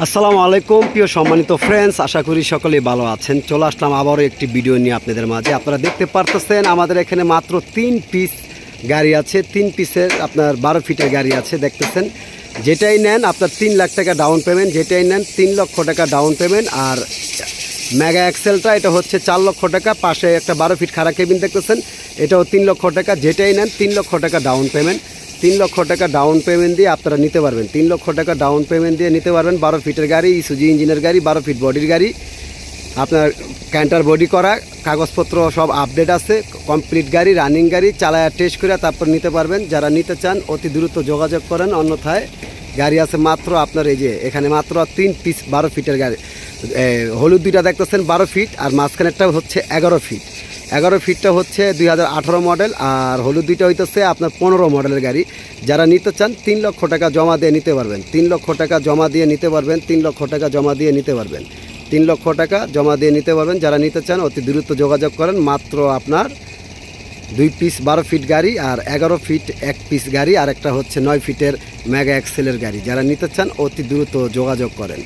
আসসালামু আলাইকুম প্রিয় সম্মানিত ফ্রেন্ডস, আশা করি সকলেই ভালো আছেন। চলে আসলাম আবারও একটি ভিডিও নিয়ে আপনাদের মাঝে। আপনারা দেখতে পারতেছেন আমাদের এখানে মাত্র 3 পিস গাড়ি আছে। 3 পিসের আপনার 12 ফিটের গাড়ি আছে। দেখতেছেন যেটাই নেন আপনার 3 লাখ টাকা ডাউন পেমেন্ট, যেটাই নেন 3 লক্ষ টাকা ডাউন পেমেন্ট। আর মেগা এক্সেলটা এটা হচ্ছে 4 লক্ষ টাকা। পাশে একটা 12 ফিট খাড়া কেবিন দেখতেছেন, এটাও 3 লক্ষ টাকা। যেটাই নেন 3 লক্ষ টাকা ডাউন পেমেন্ট। 3 লক্ষ টাকা ডাউন পেমেন্ট দিয়ে আপনারা নিতে পারবেন। 3 লক্ষ টাকা ডাউন পেমেন্ট দিয়ে নিতে পারবেন 12 ফিটের গাড়ি, ইসুজি ইঞ্জিনের গাড়ি, 12 ফিট বডির গাড়ি। আপনার ক্যান্টার বডি করা, কাগজপত্র সব আপডেট আছে, কমপ্লিট গাড়ি, রানিং গাড়ি, চালায়া টেস্ট করে তারপর নিতে পারবেন। যারা নিতে চান অতি দ্রুত যোগাযোগ করেন, অন্যথায় গাড়ি আছে মাত্র আপনার এই যে এখানে মাত্র 3 পিস 12 ফিটের গাড়ি। হলুদ দুইটা দেখতেছেন 12 ফিট, আর মাঝখানেরটা হচ্ছে 11 ফিট। 11 ফিটটা হচ্ছে 2018 মডেল, আর হলুদ দুইটা হইতেছে আপনার 15 মডেলের গাড়ি। যারা নিতে চান 3 লক্ষ টাকা জমা দিয়ে নিতে পারবেন। 3 লক্ষ টাকা জমা দিয়ে নিতে পারবেন। 3 লক্ষ টাকা জমা দিয়ে নিতে পারবেন। 3 লক্ষ টাকা জমা দিয়ে নিতে পারবেন। যারা নিতে চান অতি দ্রুত যোগাযোগ করেন। মাত্র আপনার 2 পিস 12 ফিট গাড়ি, আর 11 ফিট 1 পিস গাড়ি, আর একটা হচ্ছে 9 ফিটের মেগা এক্সেলের গাড়ি। যারা নিতে চান অতি দ্রুত যোগাযোগ করেন।